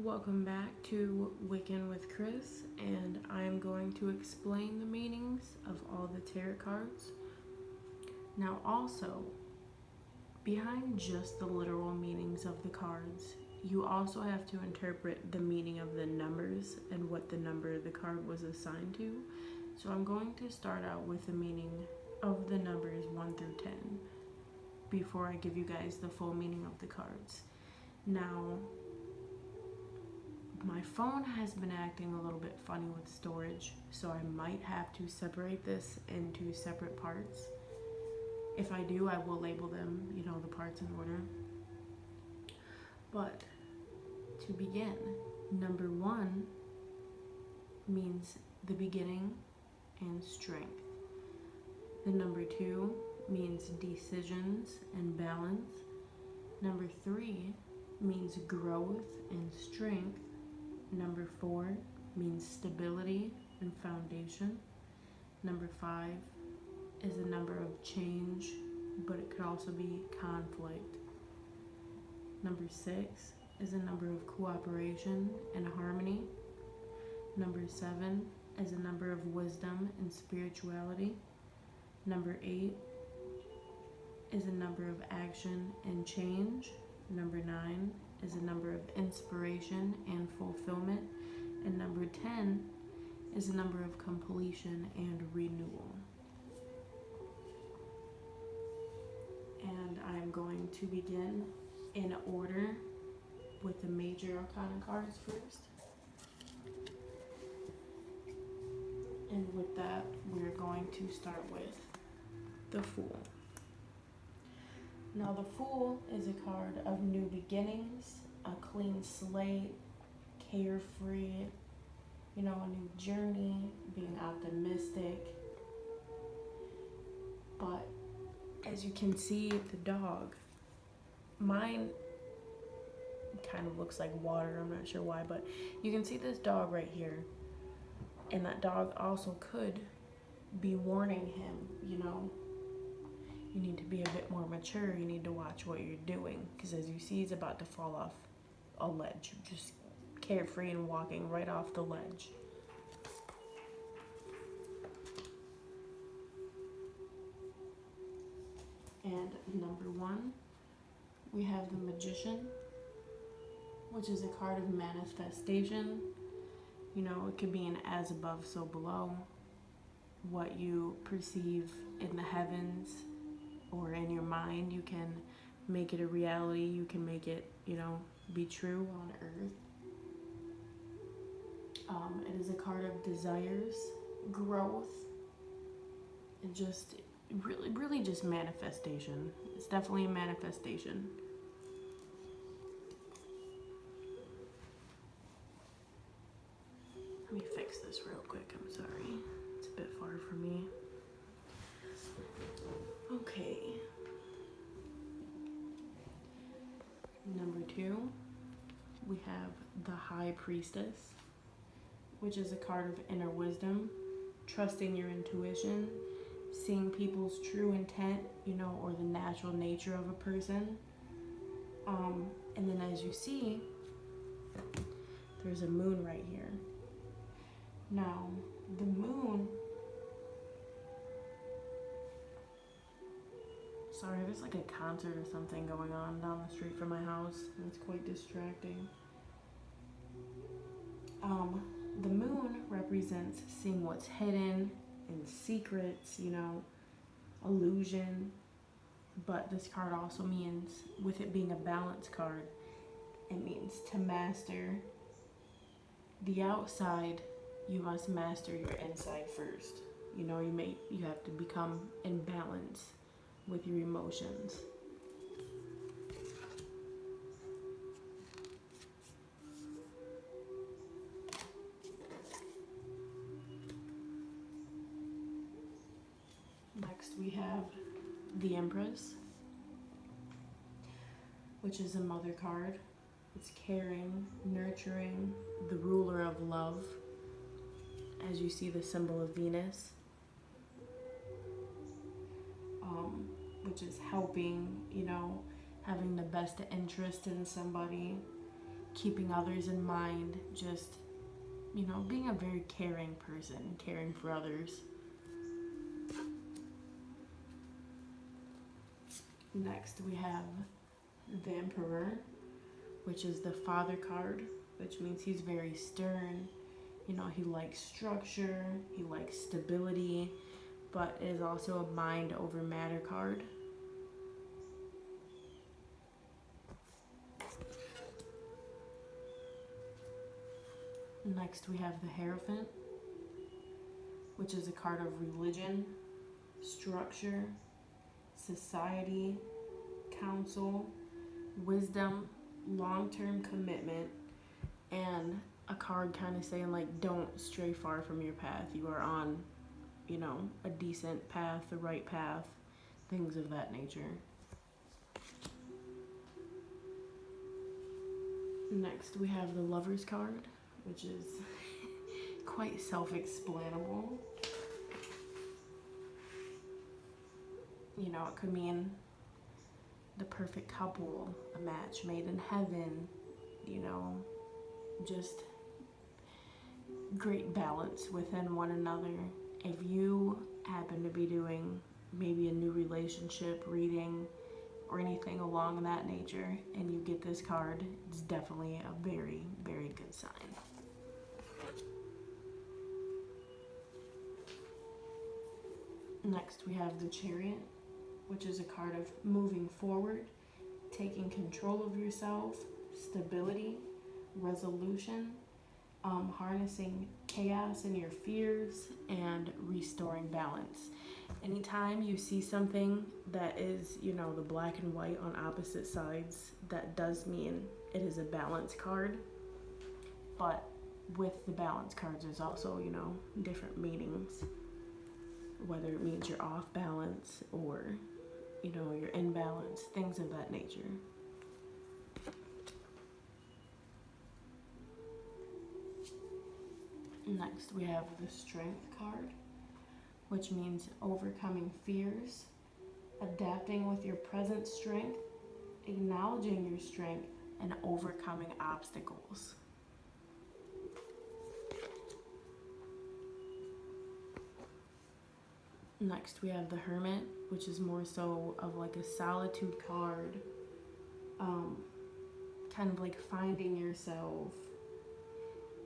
Welcome back to Wiccan with Chris, and I'm going to explain the meanings of all the tarot cards. Now, also, behind just the literal meanings of the cards, you also have to interpret the meaning of the numbers and what the number of the card was assigned to. So, I'm going to start out with the meaning of the numbers 1 through 10 before I give you guys the full meaning of the cards. Now, my phone has been acting a little bit funny with storage, so I might have to separate this into separate parts. If I do, I will label them, the parts in order. But to begin, number 1 means the beginning and strength. The number 2 means decisions and balance. Number 3 means growth and strength. Number 4 means stability and foundation. Number 5 is a number of change, but it could also be conflict. Number 6 is a number of cooperation and harmony. Number 7 is a number of wisdom and spirituality. Number 8 is a number of action and change. Number 9 is a number of inspiration and fulfillment. And number 10 is a number of completion and renewal. And I'm going to begin in order with the major arcana cards first. And with that, we're going to start with the Fool. Now, the Fool is a card of new beginnings, a clean slate, carefree, a new journey, being optimistic. But as you can see, the dog, mine kind of looks like water. I'm not sure why, but you can see this dog right here. And that dog also could be warning him, you need to be a bit more mature. You need to watch what you're doing, because as you see, he's about to fall off a ledge, just carefree and walking right off the ledge. And number 1, we have the Magician, which is a card of manifestation. It could be an as above, so below. What you perceive in the heavens or in your mind, you can make it a reality. You can make it, be true on earth. It is a card of desires, growth, and just really just manifestation. It's definitely a manifestation. Let me fix this real quick. I'm sorry. It's a bit far for me. Okay. Number 2, we have the High Priestess, which is a card of inner wisdom, trusting your intuition, seeing people's true intent, or the natural nature of a person. And then as you see, there's a moon right here. Now, the moon, sorry, there's like a concert or something going on down the street from my house, and it's quite distracting. The moon represents seeing what's hidden and secrets, illusion. But this card also means, with it being a balance card, it means to master the outside. You must master your inside first. You have to become in balance with your emotions. Next we have the Empress, which is a mother card. It's caring, nurturing, the ruler of love. As you see, the symbol of Venus, which is helping, having the best interest in somebody, keeping others in mind, just, being a very caring person, caring for others. Next, we have the Emperor, which is the father card, which means he's very stern. He likes structure, he likes stability, but is also a mind over matter card. Next, we have the Hierophant, which is a card of religion, structure, society, counsel, wisdom, long-term commitment, and a card kind of saying like, don't stray far from your path. You are on, a decent path, the right path, things of that nature. Next, we have the Lover's card, which is quite self-explanable. It could mean the perfect couple, a match made in heaven, just great balance within one another. If you happen to be doing maybe a new relationship reading or anything along that nature and you get this card, it's definitely a very, very good sign. Next, we have the Chariot, which is a card of moving forward, taking control of yourself, stability, resolution, harnessing chaos in your fears, and restoring balance. Anytime you see something that is, the black and white on opposite sides, that does mean it is a balance card. But with the balance cards, there's also, different meanings. Whether it means you're off balance or, you're in balance, things of that nature. Next, we have the Strength card, which means overcoming fears, adapting with your present strength, acknowledging your strength, and overcoming obstacles. Next, we have the Hermit, which is more so of like a solitude card, kind of like finding yourself.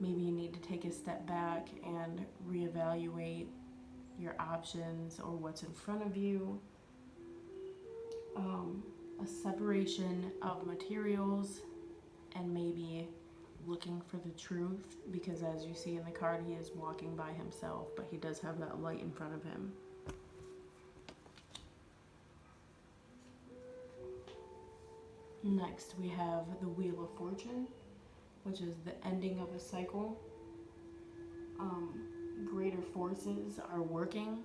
Maybe you need to take a step back and reevaluate your options or what's in front of you. A separation of materials and maybe looking for the truth, because as you see in the card, he is walking by himself, but he does have that light in front of him. Next, we have the Wheel of Fortune, which is the ending of a cycle. Greater forces are working,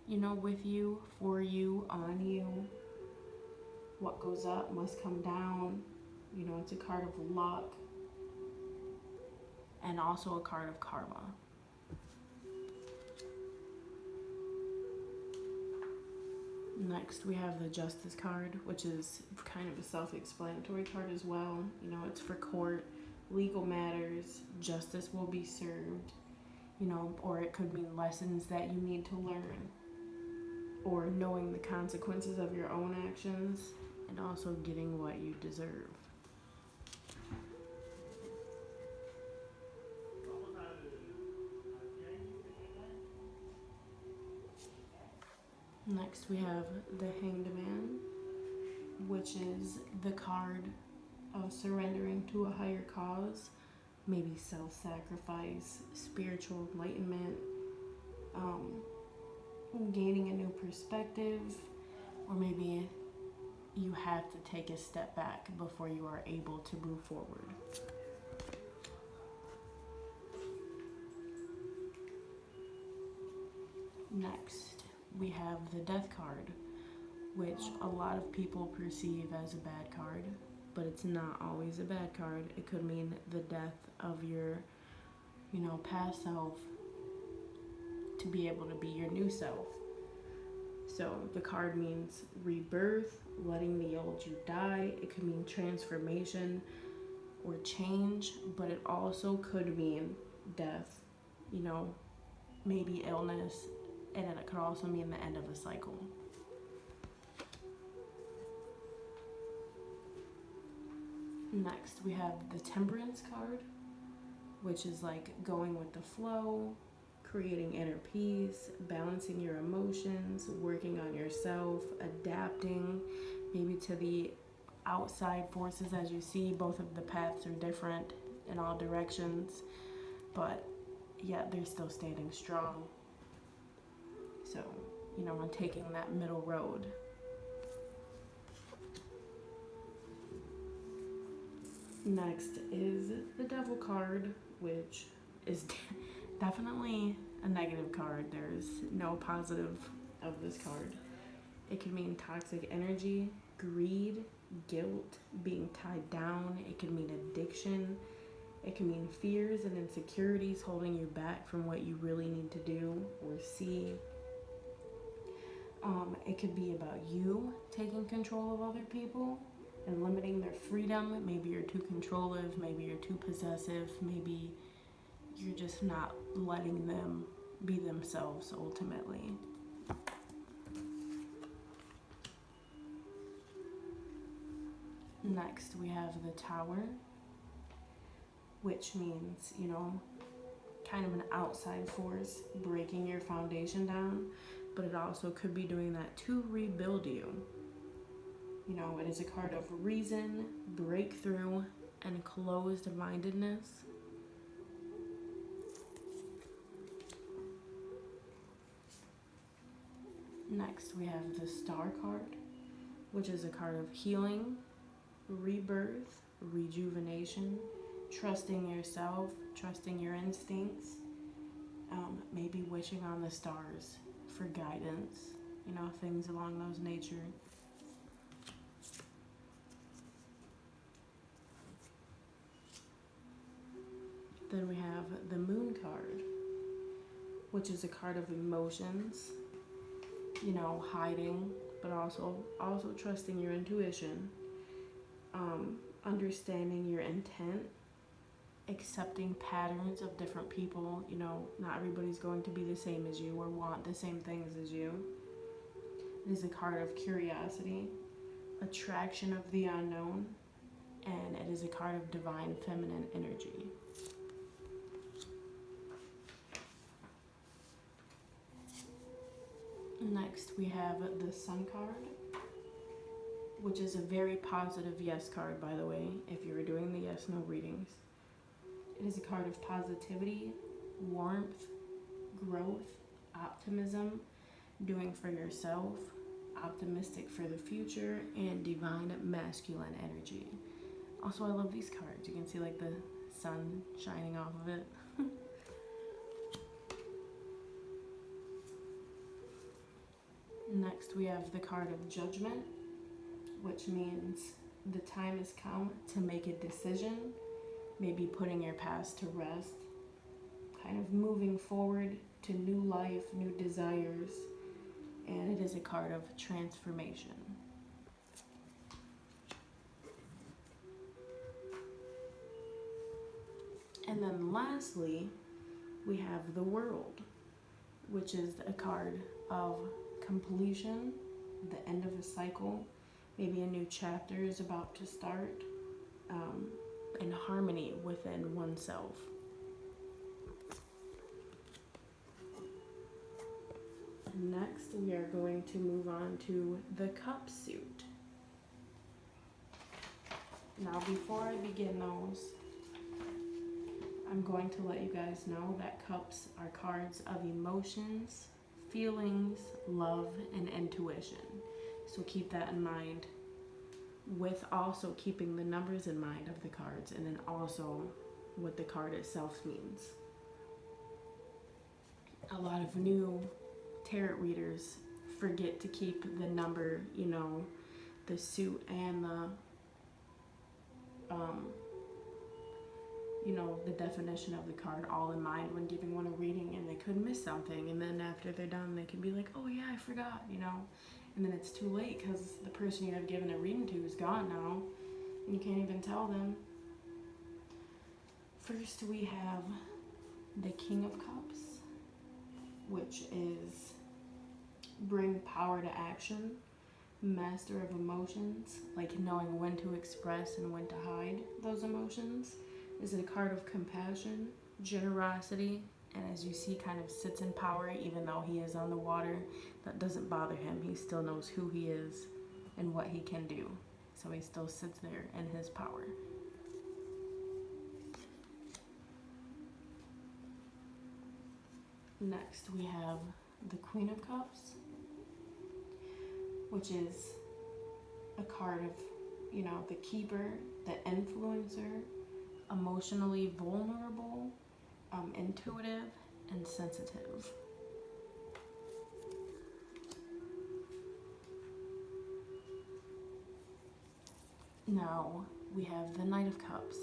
with you, for you, on you. What goes up must come down. It's a card of luck and also a card of karma. Next, we have the Justice card, which is kind of a self-explanatory card as well. It's for court, legal matters, justice will be served, or it could mean lessons that you need to learn, or knowing the consequences of your own actions, and also getting what you deserve. Next, we have the Hanged Man, which is the card of surrendering to a higher cause, maybe self-sacrifice, spiritual enlightenment, gaining a new perspective, or maybe you have to take a step back before you are able to move forward. Next, we have the Death card, which a lot of people perceive as a bad card, but it's not always a bad card. It could mean the death of your, past self to be able to be your new self. So the card means rebirth, letting the old you die. It could mean transformation or change, but it also could mean death, you know, maybe illness, and then it could also mean the end of a cycle. Next, we have the Temperance card, which is like going with the flow, creating inner peace, balancing your emotions, working on yourself, adapting maybe to the outside forces. As you see, both of the paths are different in all directions, but yet they're still standing strong. So, you know, I'm taking that middle road. Next is the Devil card, which is definitely a negative card. There's no positive of this card. It could mean toxic energy, greed, guilt, being tied down. It could mean addiction. It can mean fears and insecurities holding you back from what you really need to do or see. It could be about you taking control of other people and limiting their freedom. Maybe you're too controlling, maybe you're too possessive, maybe you're just not letting them be themselves ultimately. Next, we have the Tower, which means, you know, kind of an outside force breaking your foundation down, but it also could be doing that to rebuild you. You know, it is a card of reason, breakthrough, and closed-mindedness. Next, we have the Star card, which is a card of healing, rebirth, rejuvenation, trusting yourself, trusting your instincts, maybe wishing on the stars for guidance, you know, things along those nature. Then we have the Moon card, which is a card of emotions, you know, hiding, but also trusting your intuition, understanding your intent, accepting patterns of different people. You know, not everybody's going to be the same as you or want the same things as you. It is a card of curiosity, attraction of the unknown, and it is a card of divine feminine energy. Next, we have the Sun card, which is a very positive yes card, by the way, if you were doing the yes no readings. It is a card of positivity, warmth, growth, optimism, doing for yourself, optimistic for the future, and divine masculine energy. Also, I love these cards. You can see like the sun shining off of it. Next, we have the card of Judgment, which means the time has come to make a decision, maybe putting your past to rest, kind of moving forward to new life, new desires, and it is a card of transformation. And then lastly, we have the World, which is a card of completion, the end of a cycle, maybe a new chapter is about to start, and harmony within oneself. Next, we are going to move on to the Cup suit. Now, before I begin those, I'm going to let you guys know that cups are cards of emotions, feelings, love, and intuition. So keep that in mind, with also keeping the numbers in mind of the cards, and then also what the card itself means. A lot of new tarot readers forget to keep the number, you know, the suit and the you know, the definition of the card all in mind when giving one a reading, and they could miss something, and then after they're done they can be like, oh yeah, I forgot, you know, and then it's too late because the person you have given a reading to is gone now and you can't even tell them. First, we have the King of Cups, which is bring power to action, master of emotions, like knowing when to express and when to hide those emotions. This is a card of compassion, generosity, and as you see, kind of sits in power even though he is on the water. That doesn't bother him. He still knows who he is and what he can do. So he still sits there in his power. Next, we have the Queen of Cups, which is a card of, the keeper, the influencer, emotionally vulnerable, intuitive, and sensitive. Now we have the Knight of Cups.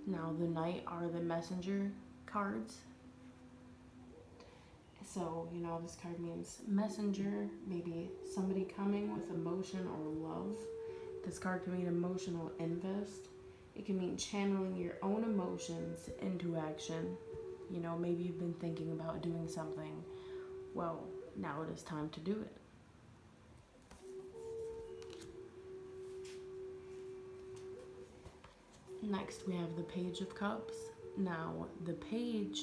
Now the Knight are the messenger cards. So, this card means messenger, maybe somebody coming with emotion or love. This card can mean emotional invest. It can mean channeling your own emotions into action. Maybe you've been thinking about doing something. Well, now it is time to do it. Next, we have the Page of Cups. Now, the Page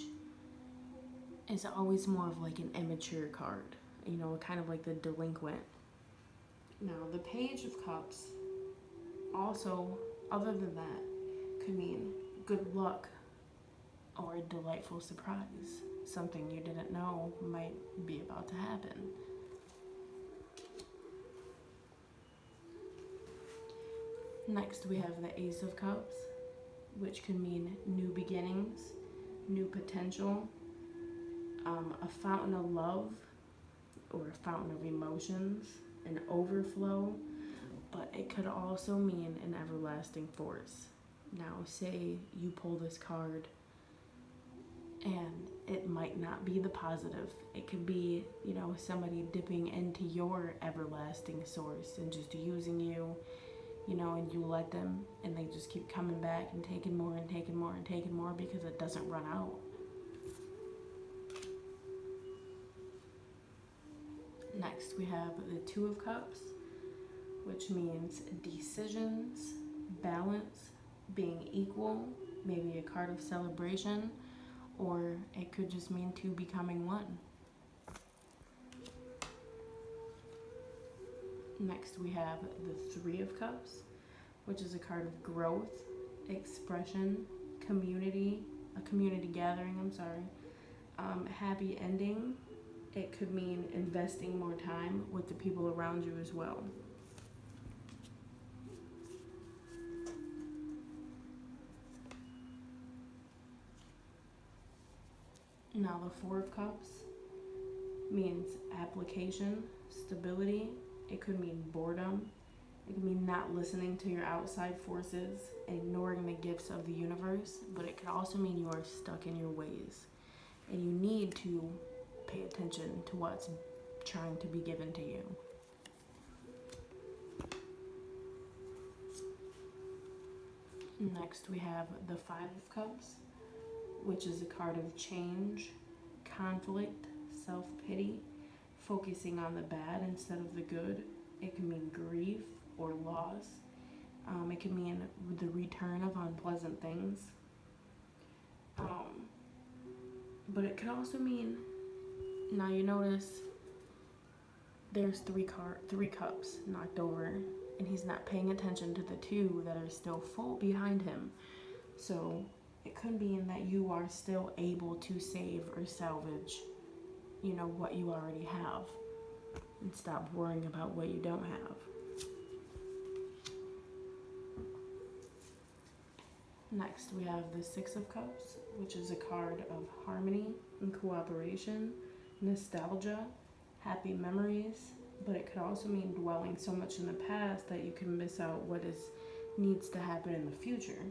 is always more of like an immature card, kind of like the delinquent. Now, the Page of Cups also, other than that, could mean good luck or a delightful surprise. Something you didn't know might be about to happen. Next, we have the Ace of Cups, which can mean new beginnings, new potential, a fountain of love or a fountain of emotions, an overflow, but it could also mean an everlasting force. Now, say you pull this card and it might not be the positive. It could be, somebody dipping into your everlasting source and just using you, and you let them, and they just keep coming back and taking more and taking more and taking more because it doesn't run out. Next, we have the Two of Cups, which means decisions, balance, being equal, maybe a card of celebration, or it could just mean two becoming one. Next, we have the Three of Cups, which is a card of growth, expression, community, a community gathering, happy ending. It could mean investing more time with the people around you as well. Now the Four of Cups means application, stability. It could mean boredom. It could mean not listening to your outside forces, ignoring the gifts of the universe, but it could also mean you are stuck in your ways and you need to pay attention to what's trying to be given to you. Next, we have the Five of Cups, which is a card of change, conflict, self-pity, focusing on the bad instead of the good. It can mean grief or loss. It can mean the return of unpleasant things. But it could also mean, now you notice there's three cups knocked over, and he's not paying attention to the two that are still full behind him. So it could mean that you are still able to save or salvage, what you already have, and stop worrying about what you don't have. Next, we have the Six of Cups, which is a card of harmony and cooperation, nostalgia, happy memories, but it could also mean dwelling so much in the past that you can miss out what needs to happen in the future.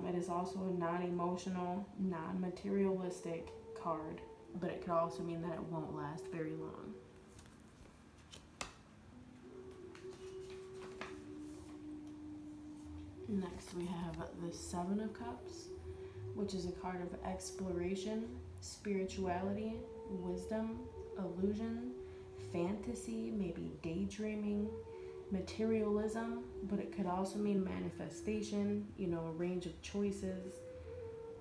It is also a non-emotional, non-materialistic card, but it could also mean that it won't last very long. Next, we have the Seven of Cups, which is a card of exploration, spirituality, wisdom, illusion, fantasy, maybe daydreaming, materialism, but it could also mean manifestation, a range of choices.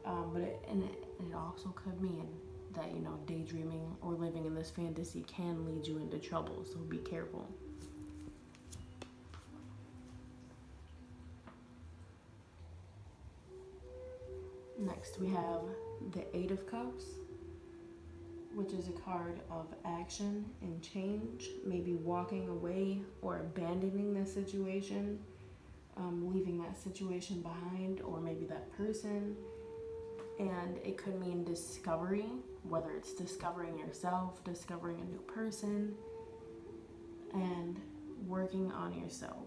But it also could mean that, daydreaming or living in this fantasy can lead you into trouble, so be careful. Next, we have the Eight of Cups, which is a card of action and change, maybe walking away or abandoning the situation, leaving that situation behind, or maybe that person. And it could mean discovery, whether it's discovering yourself, discovering a new person, and working on yourself.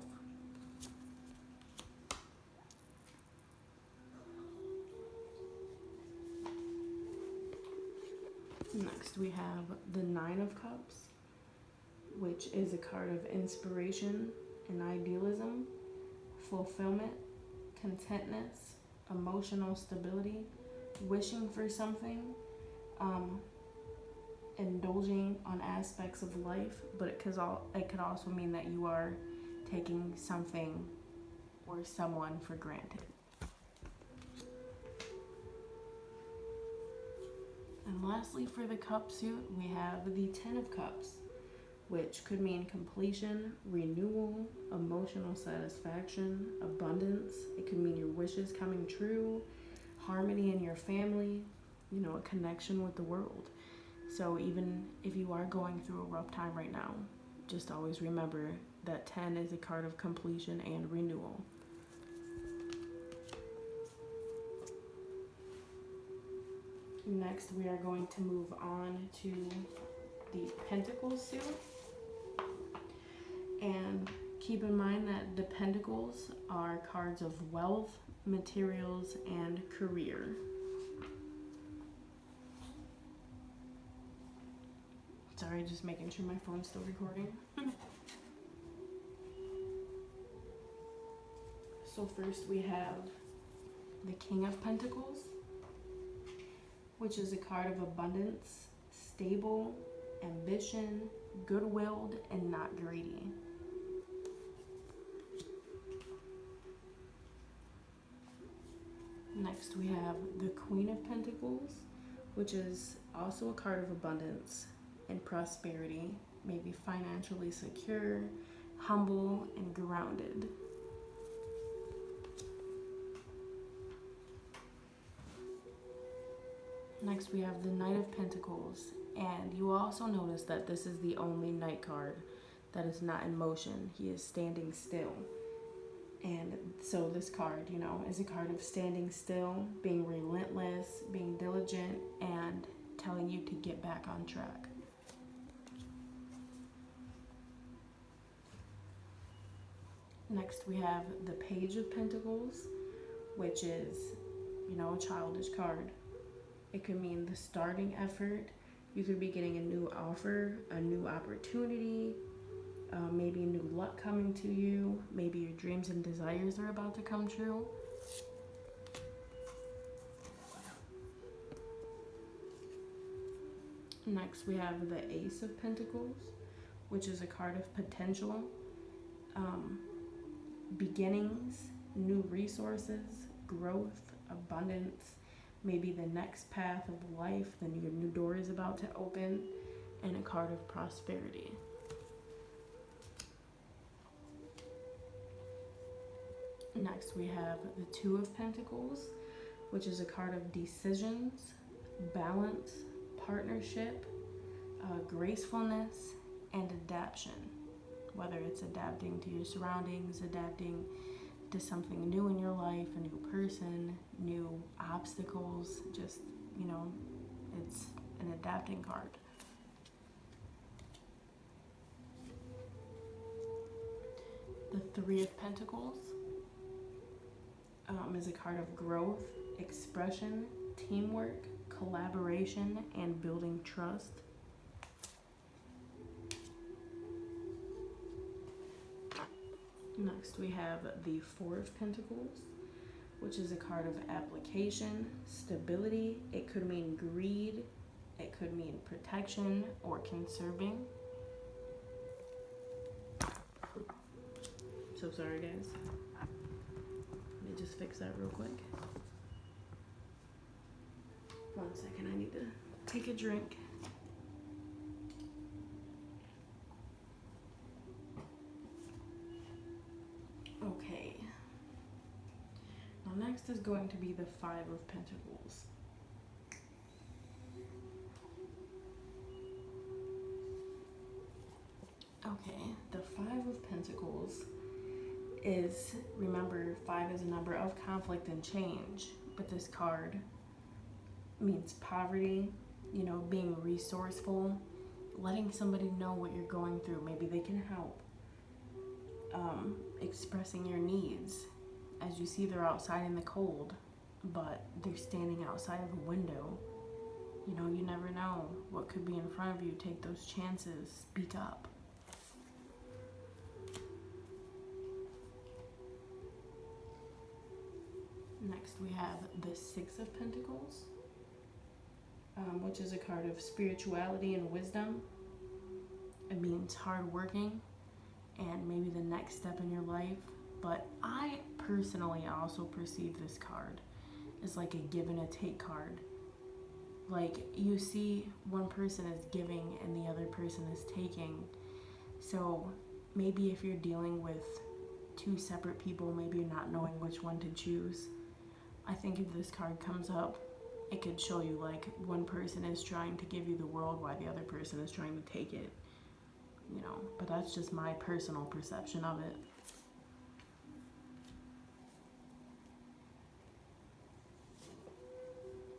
Next, we have the Nine of Cups, which is a card of inspiration and idealism, fulfillment, contentness, emotional stability, wishing for something, indulging on aspects of life, but it could also mean that you are taking something or someone for granted. And lastly, for the cup suit, we have the Ten of Cups, which could mean completion, renewal, emotional satisfaction, abundance. It could mean your wishes coming true, harmony in your family, a connection with the world. So even if you are going through a rough time right now, just always remember that 10 is a card of completion and renewal. Next, we are going to move on to the Pentacles suit. And keep in mind that the Pentacles are cards of wealth, materials, and career. Sorry, just making sure my phone's still recording. So first we have the King of Pentacles, which is a card of abundance, stable, ambition, good-willed, and not greedy. Next we have the Queen of Pentacles, which is also a card of abundance and prosperity, maybe financially secure, humble, and grounded. Next we have the Knight of Pentacles, and you will also notice that this is the only Knight card that is not in motion. He is standing still. And so this card, is a card of standing still, being relentless, being diligent, and telling you to get back on track. Next we have the Page of Pentacles, which is, a childish card. It could mean the starting effort. You could be getting a new offer, a new opportunity, maybe new luck coming to you. Maybe your dreams and desires are about to come true. Next, we have the Ace of Pentacles, which is a card of potential, beginnings, new resources, growth, abundance, maybe the next path of life, your new door is about to open, and a card of prosperity. Next, we have the Two of Pentacles, which is a card of decisions, balance, partnership, gracefulness, and adaptation. Whether it's adapting to your surroundings, adapting to something new in your life, a new person, new obstacles, just, it's an adapting card. The Three of Pentacles is a card of growth, expression, teamwork, collaboration, and building trust. Next, we have the Four of Pentacles, which is a card of application, stability. It could mean greed, it could mean protection or conserving. So sorry, guys. Let me just fix that real quick. 1 second, I need to take a drink. Okay. Now next is going to be the Five of Pentacles. Okay, the Five of Pentacles is, remember, 5 is a number of conflict and change, but this card means poverty, being resourceful, letting somebody know what you're going through. Maybe they can help. Expressing your needs. As you see, they're outside in the cold, but they're standing outside of a window. You never know what could be in front of you. Take those chances. Speak up. Next, we have the Six of Pentacles, which is a card of spirituality and wisdom. It means hard working and maybe the next step in your life. But I personally also perceive this card as like a give and a take card. Like, you see one person is giving and the other person is taking. So maybe if you're dealing with two separate people, maybe you're not knowing which one to choose. I think if this card comes up, it could show you like one person is trying to give you the world while the other person is trying to take it. But that's just my personal perception of it.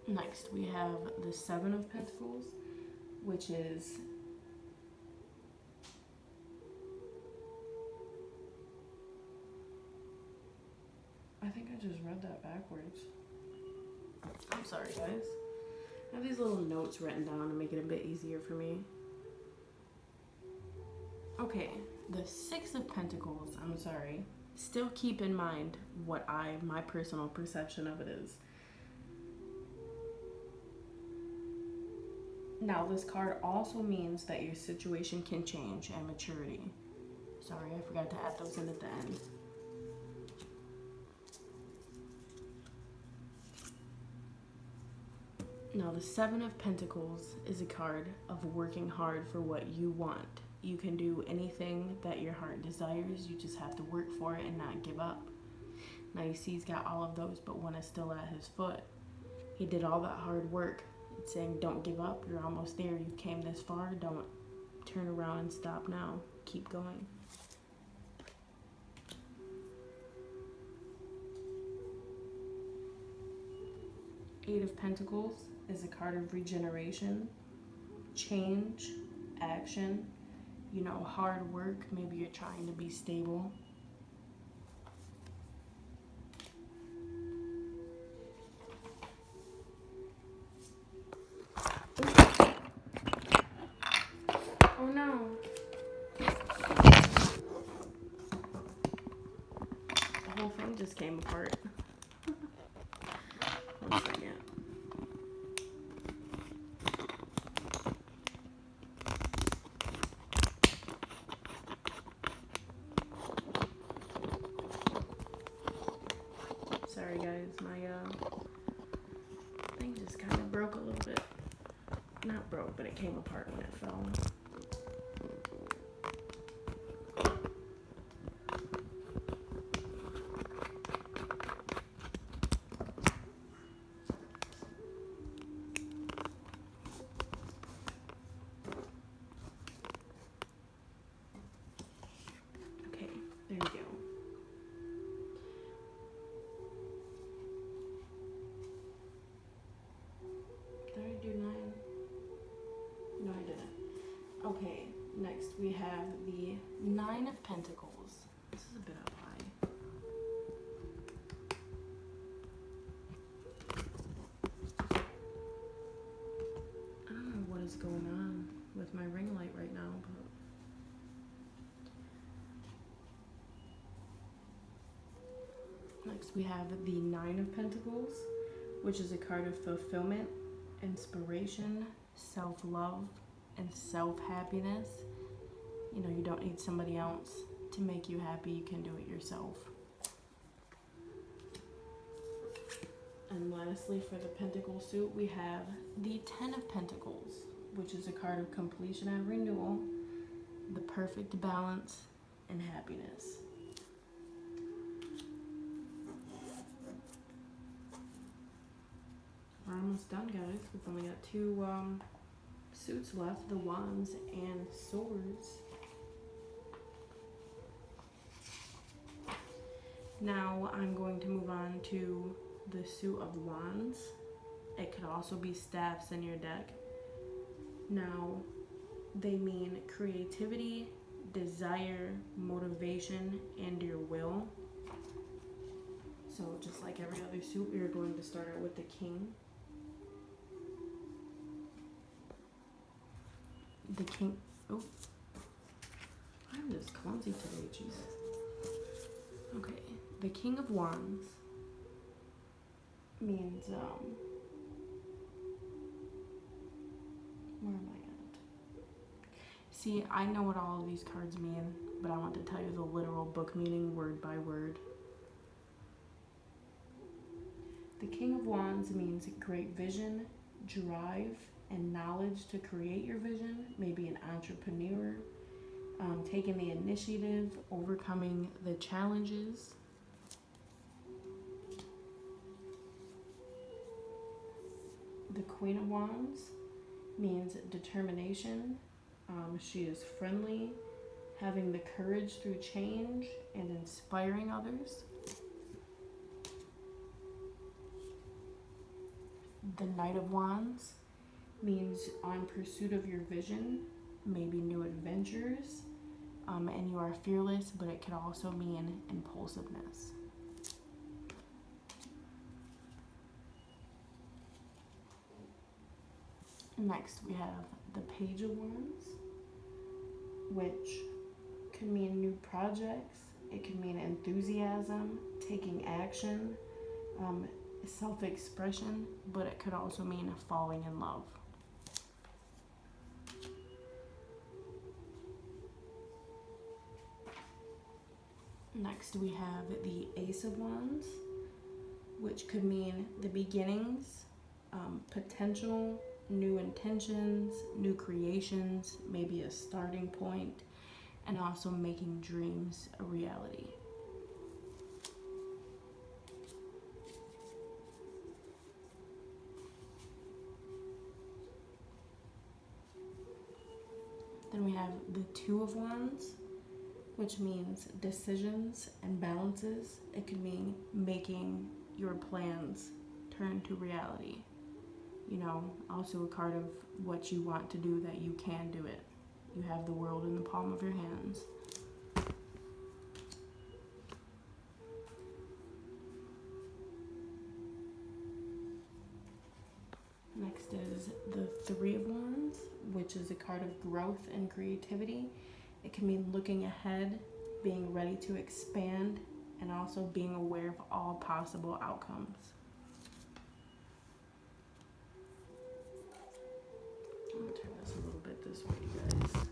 Next, we have the Seven of Pentacles, which is I think I just read that backwards. I'm sorry, guys. I have these little notes written down to make it a bit easier for me. Okay, the Six of Pentacles, I'm sorry. Still keep in mind what my personal perception of it is. Now, this card also means that your situation can change and maturity. Sorry, I forgot to add those in at the end. Now, the Seven of Pentacles is a card of working hard for what you want. You can do anything that your heart desires. You just have to work for it and not give up. Now, you see he's got all of those, but one is still at his foot. He did all that hard work. It's saying, don't give up. You're almost there. You came this far. Don't turn around and stop now. Keep going. Eight of Pentacles is a card of regeneration, change, action, hard work. Maybe you're trying to be stable. Oh no. The whole thing just came apart. 1 second. Sorry guys, my thing just kind of broke a little bit. Not broke, but it came apart when it fell. Okay, there you go. Did I do 9? No, I didn't. Okay, next we have the Nine of Pentacles. This is a bit up high. I don't know what is going on with my ring light right now, but Next, we have the Nine of Pentacles, which is a card of fulfillment, inspiration, self-love, and self-happiness. You know, you don't need somebody else to make you happy. You can do it yourself. And lastly, for the Pentacle suit, we have the Ten of Pentacles, which is a card of completion and renewal, the perfect balance, and happiness. We're almost done, guys. We've only got two suits left, the Wands and Swords. Now I'm going to move on to the suit of Wands. It could also be staffs in your deck. Now, they mean creativity, desire, motivation, and your will. So just like every other suit, we are going to start out with the King. The King, oh, I'm just clumsy today, jeez. Okay, the King of Wands means, where am I at? See, I know what all of these cards mean, but I want to tell you the literal book meaning word by word. The King of Wands means great vision, drive, and knowledge to create your vision. Maybe an entrepreneur, taking the initiative, overcoming the challenges. The Queen of Wands means determination. She is friendly, having the courage through change, and inspiring others. The Knight of Wands means on pursuit of your vision, maybe new adventures, and you are fearless, but it can also mean impulsiveness. Next, we have the Page of Wands, which could mean new projects. It could mean enthusiasm, taking action, self-expression, but it could also mean falling in love. Next, we have the Ace of Wands, which could mean the beginnings, potential, new intentions, new creations, maybe a starting point, and also making dreams a reality. Then we have the Two of Wands, which means decisions and balances. It could mean making your plans turn to reality. You know, also a card of what you want to do, that you can do it. You have the world in the palm of your hands. Next is the Three of Wands, which is a card of growth and creativity. It can mean looking ahead, being ready to expand, and also being aware of all possible outcomes. I'm gonna turn this a little bit this way, you guys.